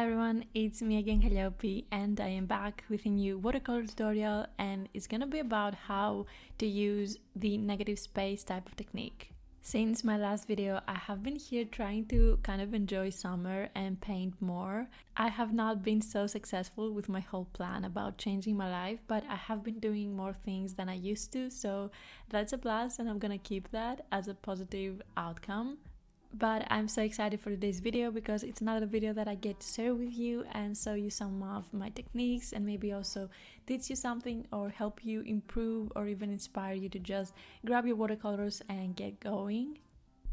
everyone, it's me again, Kalliopi, and I am back with a new watercolor tutorial, and it's gonna be about how to use the negative space type of technique. Since my last video, I have been here trying to kind of enjoy summer and paint more. I have not been so successful with my whole plan about changing my life, but I have been doing more things than I used to, so that's a plus and I'm gonna keep that as a positive outcome. But I'm so excited for today's video because it's another video that I get to share with you and show you some of my techniques and maybe also teach you something or help you improve or even inspire you to just grab your watercolors and get going.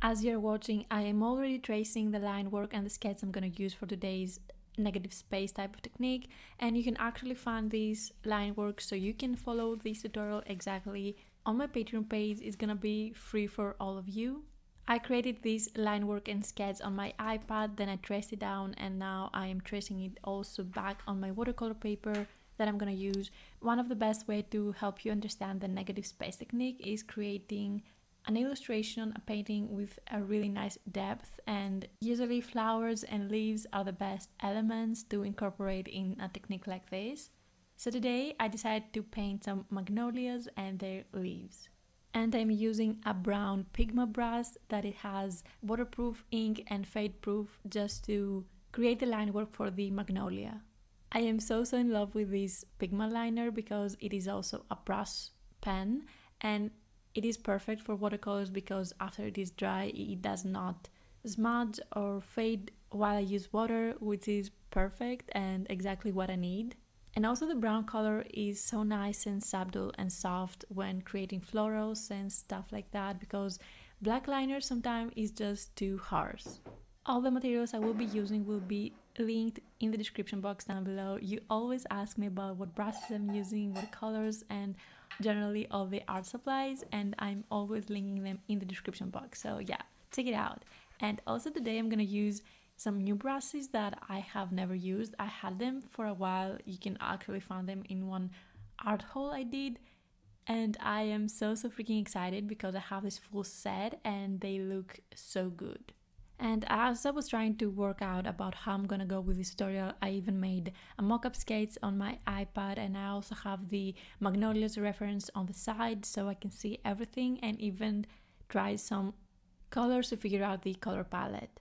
As you're watching, I am already tracing the line work and the sketch I'm going to use for today's negative space type of technique, and you can actually find these line work so you can follow this tutorial exactly on my Patreon page. It's gonna be free for all of you. I created this line work and sketch on my iPad, then I traced it down, and now I am tracing it also back on my watercolor paper that I'm gonna use. One of the best way to help you understand the negative space technique is creating an illustration, a painting with a really nice depth, and usually flowers and leaves are the best elements to incorporate in a technique like this. So today I decided to paint some magnolias and their leaves. And I'm using a brown Pigma brush that it has waterproof ink and fade proof just to create the line work for the magnolia. I am so in love with this Pigma liner because it is also a brush pen and it is perfect for watercolors because after it is dry it does not smudge or fade while I use water, which is perfect and exactly what I need. And also the brown color is so nice and subtle and soft when creating florals and stuff like that, because black liner sometimes is just too harsh. All the materials I will be using will be linked in the description box down below. You always ask me about what brushes I'm using, what colors, and generally all the art supplies, and I'm always linking them in the description box. So yeah, check it out. And also today I'm gonna use some new brushes that I have never used. I had them for a while. You can actually find them in one art haul I did, and I am so freaking excited because I have this full set and they look so good. And as I was trying to work out about how I'm gonna go with this tutorial, I even made a mock-up sketch on my iPad, and I also have the Magnolias reference on the side so I can see everything and even try some colors to figure out the color palette.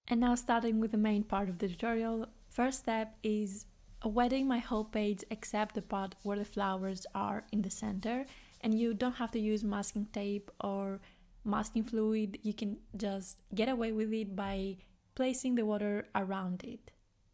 And now starting with the main part of the tutorial, first step is wetting my whole page except the part where the flowers are in the center, and you don't have to use masking tape or masking fluid, you can just get away with it by placing the water around it.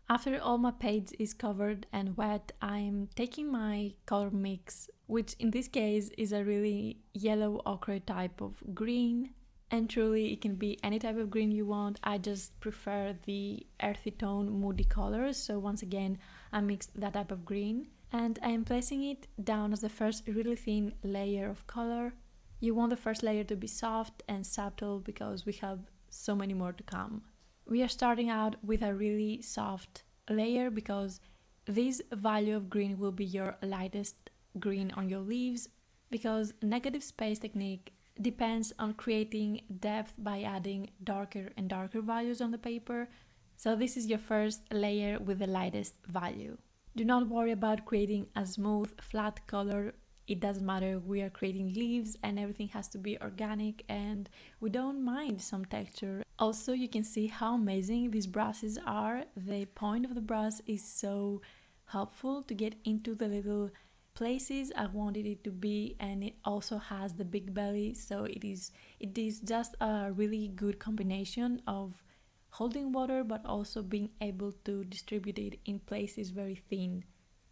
After all my page is covered and wet, I'm taking my color mix, which in this case is a really yellow ochre type of green. And truly, it can be any type of green you want. I just prefer the earthy tone, moody colors. So once again, I mixed that type of green. And I am placing it down as the first really thin layer of color. You want the first layer to be soft and subtle because we have so many more to come. We are starting out with a really soft layer because this value of green will be your lightest green on your leaves, because negative space technique depends on creating depth by adding darker and darker values on the paper. So this is your first layer with the lightest value. Do not worry about creating a smooth, flat color. It doesn't matter, we are creating leaves and everything has to be organic and we don't mind some texture. Also, you can see how amazing these brushes are. The point of the brush is so helpful to get into the little places I wanted it to be, and it also has the big belly, so it is just a really good combination of holding water but also being able to distribute it in places very thin,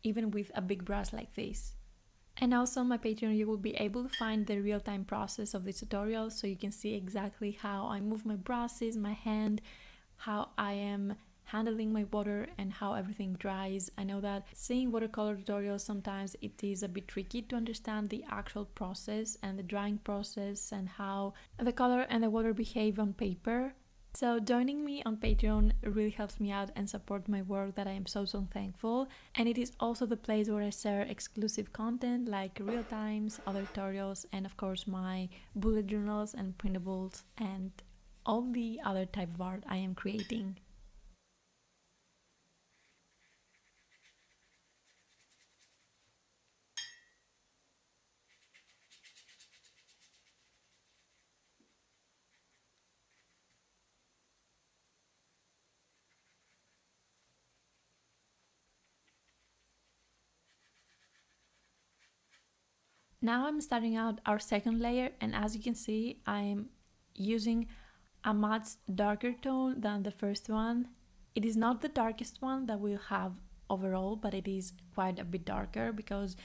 even with a big brush like this. And also on my Patreon you will be able to find the real-time process of this tutorial, so you can see exactly how I move my brushes, my hand, how I am handling my water and how everything dries. I know that seeing watercolor tutorials sometimes it is a bit tricky to understand the actual process and the drying process and how the color and the water behave on paper. So joining me on Patreon really helps me out and support my work that I am so thankful. And it is also the place where I share exclusive content like real times, other tutorials, and of course my bullet journals and printables and all the other type of art I am creating. Now I'm starting out our second layer, and as you can see, I'm using a much darker tone than the first one. It is not the darkest one that we'll have overall, but it is quite a bit darker because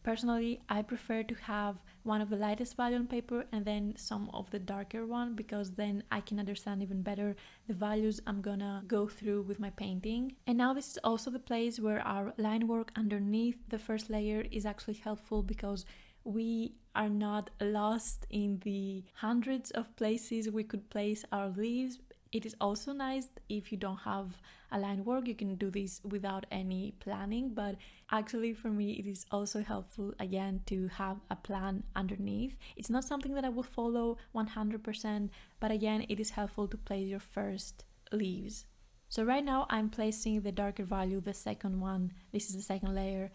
personally I prefer to have one of the lightest value on paper and then some of the darker one, because then I can understand even better the values I'm gonna go through with my painting. And now this is also the place where our line work underneath the first layer is actually helpful, because we are not lost in the hundreds of places we could place our leaves. It is also nice if you don't have a line work, you can do this without any planning, but actually for me it is also helpful again to have a plan underneath. It's not something that I will follow 100%, but again it is helpful to place your first leaves. So right now I'm placing the darker value, the second one, this is the second layer,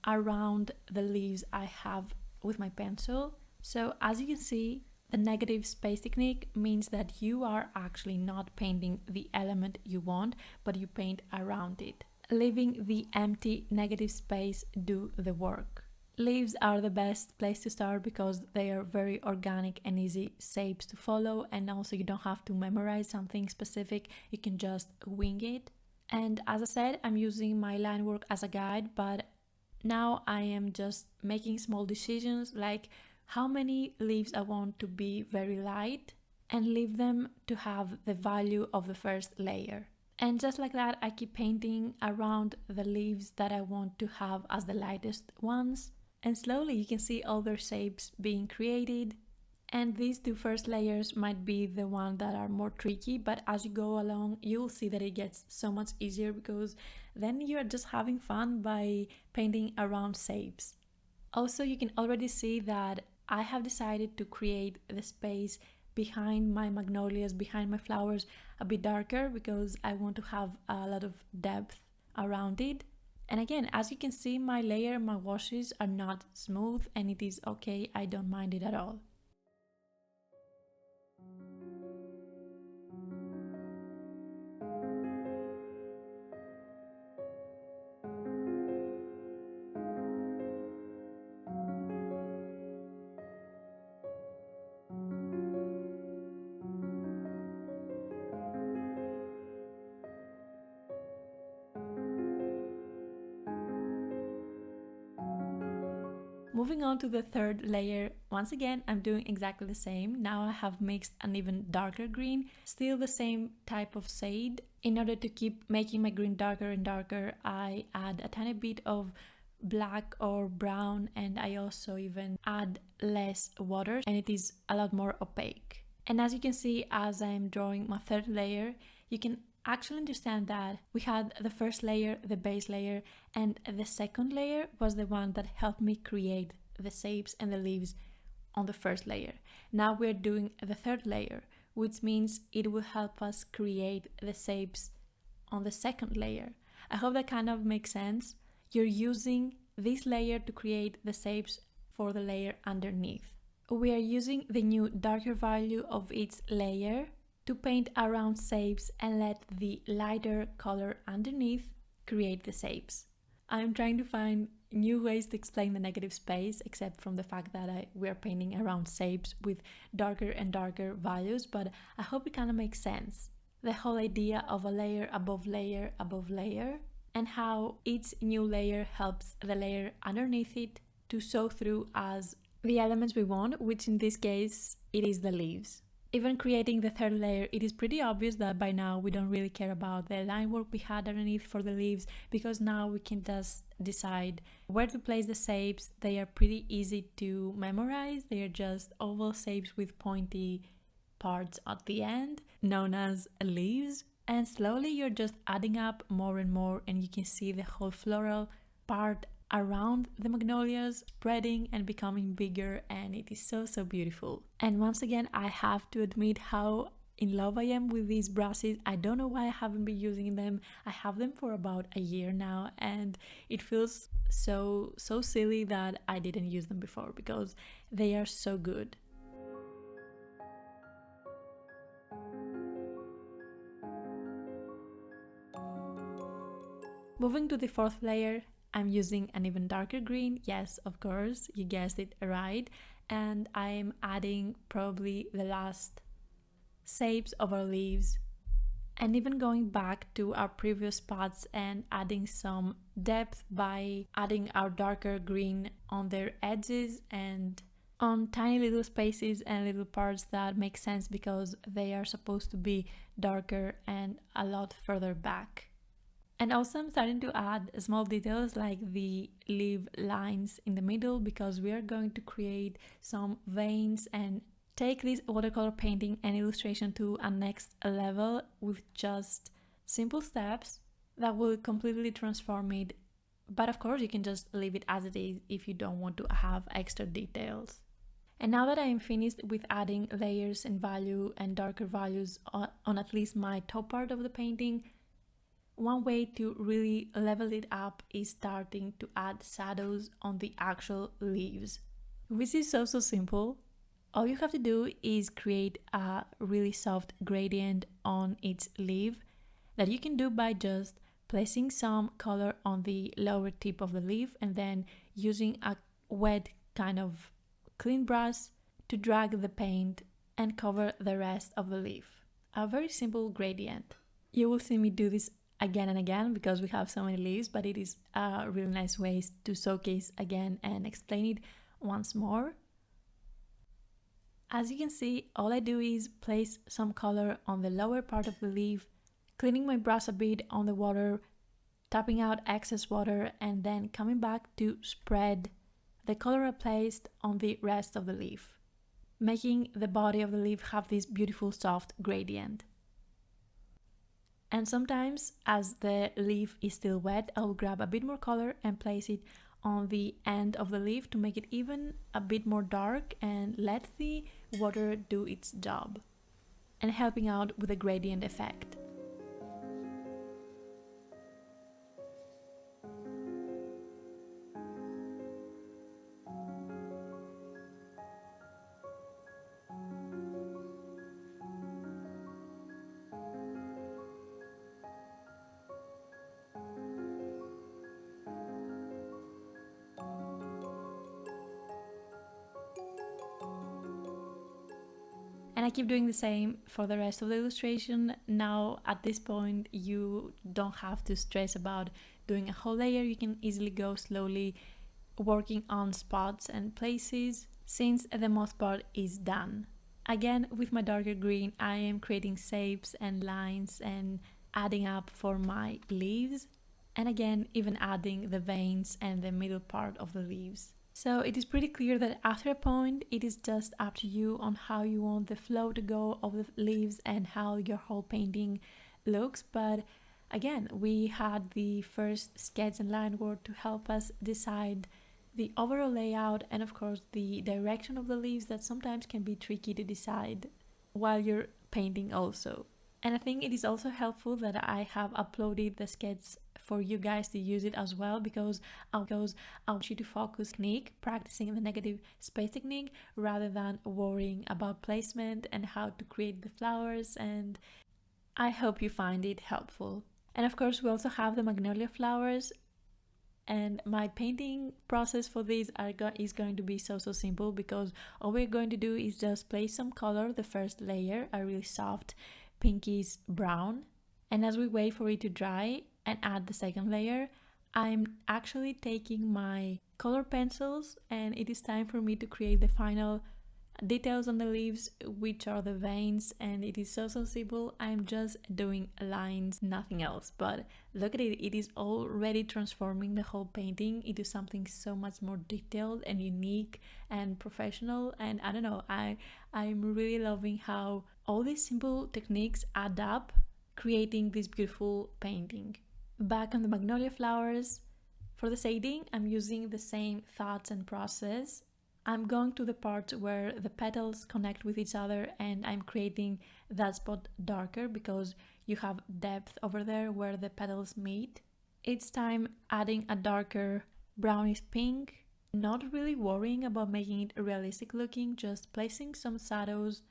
around the leaves I have with my pencil. So as you can see, the negative space technique means that you are actually not painting the element you want, but you paint around it, leaving the empty negative space do the work. Leaves are the best place to start because they are very organic and easy shapes to follow, and also you don't have to memorize something specific, you can just wing it. And as I said, I'm using my line work as a guide, but now I am just making small decisions like how many leaves I want to be very light and leave them to have the value of the first layer. And just like that, I keep painting around the leaves that I want to have as the lightest ones. And slowly you can see all their shapes being created. And these two first layers might be the ones that are more tricky, but as you go along, you'll see that it gets so much easier, because then you're just having fun by painting around shapes. Also, you can already see that I have decided to create the space behind my magnolias, behind my flowers, a bit darker, because I want to have a lot of depth around it. And again, as you can see, my layer, my washes are not smooth, and it is okay, I don't mind it at all. Moving on to the third layer, once again I'm doing exactly the same. Now I have mixed an even darker green, still the same type of shade. In order to keep making my green darker and darker, I add a tiny bit of black or brown, and I also even add less water, and it is a lot more opaque. And as you can see, as I'm drawing my third layer, you can actually understand that we had the first layer, the base layer, and the second layer was the one that helped me create the shapes and the leaves on the first layer. Now we're doing the third layer, which means it will help us create the shapes on the second layer. I hope that kind of makes sense. You're using this layer to create the shapes for the layer underneath. We are using the new darker value of each layer to paint around shapes and let the lighter color underneath create the shapes. I'm trying to find new ways to explain the negative space, except from the fact that we are painting around shapes with darker and darker values, but I hope it kind of makes sense. The whole idea of a layer above layer above layer, and how each new layer helps the layer underneath it to show through as the elements we want, which in this case, it is the leaves. Even creating the third layer, it is pretty obvious that by now we don't really care about the line work we had underneath for the leaves, because now we can just decide where to place the shapes. They are pretty easy to memorize. They are just oval shapes with pointy parts at the end, known as leaves. And slowly you're just adding up more and more, and you can see the whole floral part around the magnolias spreading and becoming bigger, and it is so beautiful. And once again, I have to admit how in love I am with these brushes. I don't know why I haven't been using them. I have them for about a year now, and it feels so silly that I didn't use them before, because they are so good. Moving to the fourth layer, I'm using an even darker green, yes, of course, you guessed it right, and I'm adding probably the last shapes of our leaves, and even going back to our previous spots and adding some depth by adding our darker green on their edges and on tiny little spaces and little parts that make sense because they are supposed to be darker and a lot further back. And also I'm starting to add small details like the leaf lines in the middle because we are going to create some veins and take this watercolor painting and illustration to a next level with just simple steps that will completely transform it. But of course you can just leave it as it is if you don't want to have extra details. And now that I am finished with adding layers and value and darker values on at least my top part of the painting, one way to really level it up is starting to add shadows on the actual leaves, which is so simple. All you have to do is create a really soft gradient on each leaf that you can do by just placing some color on the lower tip of the leaf and then using a wet kind of clean brush to drag the paint and cover the rest of the leaf. A very simple gradient. You will see me do this again and again because we have so many leaves, but it is a really nice way to showcase again and explain it once more. As you can see, all I do is place some color on the lower part of the leaf, cleaning my brush a bit on the water, tapping out excess water, and then coming back to spread the color I placed on the rest of the leaf, making the body of the leaf have this beautiful soft gradient. And sometimes, as the leaf is still wet, I'll grab a bit more color and place it on the end of the leaf to make it even a bit more dark and let the water do its job and helping out with the gradient effect. And I keep doing the same for the rest of the illustration. Now at this point you don't have to stress about doing a whole layer, you can easily go slowly working on spots and places since the most part is done. Again, with my darker green I am creating shapes and lines and adding up for my leaves, and again even adding the veins and the middle part of the leaves. So it is pretty clear that after a point it is just up to you on how you want the flow to go of the leaves and how your whole painting looks. But again, we had the first sketch and line work to help us decide the overall layout and of course the direction of the leaves that sometimes can be tricky to decide while you're painting also. And I think it is also helpful that I have uploaded the sketch for you guys to use it as well because I want you to focus technique, practicing the negative space technique rather than worrying about placement and how to create the flowers, and I hope you find it helpful. And of course we also have the magnolia flowers, and my painting process for these is going to be so simple because all we're going to do is just place some color, the first layer, a really soft pinkish brown, and as we wait for it to dry and add the second layer, I'm actually taking my color pencils and it is time for me to create the final details on the leaves, which are the veins, and it is so simple. I'm just doing lines, nothing else, but look at it, it is already transforming the whole painting into something so much more detailed and unique and professional. And I don't know, I'm really loving how all these simple techniques add up, creating this beautiful painting. Back on the magnolia flowers, for the shading I'm using the same thoughts and process. I'm going to the part where the petals connect with each other and I'm creating that spot darker because you have depth over there where the petals meet. Each time adding a darker brownish pink, not really worrying about making it realistic looking, just placing some shadows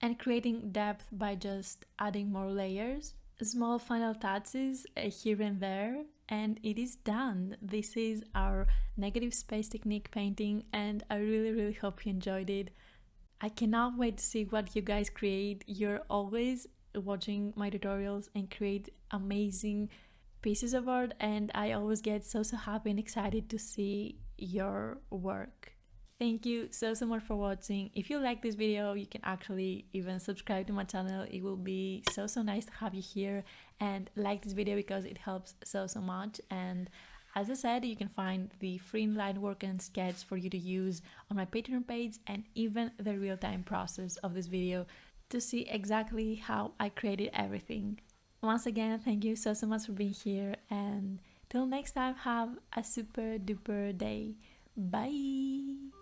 and creating depth by just adding more layers. Small final touches here and there, and it is done. This is our negative space technique painting, and I really hope you enjoyed it. I cannot wait to see what you guys create. You're always watching my tutorials and create amazing pieces of art, and I always get so happy and excited to see your work. Thank you so much for watching. If you like this video, you can actually even subscribe to my channel. It will be so nice to have you here, and like this video because it helps so much. And as I said, you can find the free inline work and sketch for you to use on my Patreon page, and even the real-time process of this video to see exactly how I created everything. Once again, thank you so much for being here, and till next time, have a super duper day. Bye!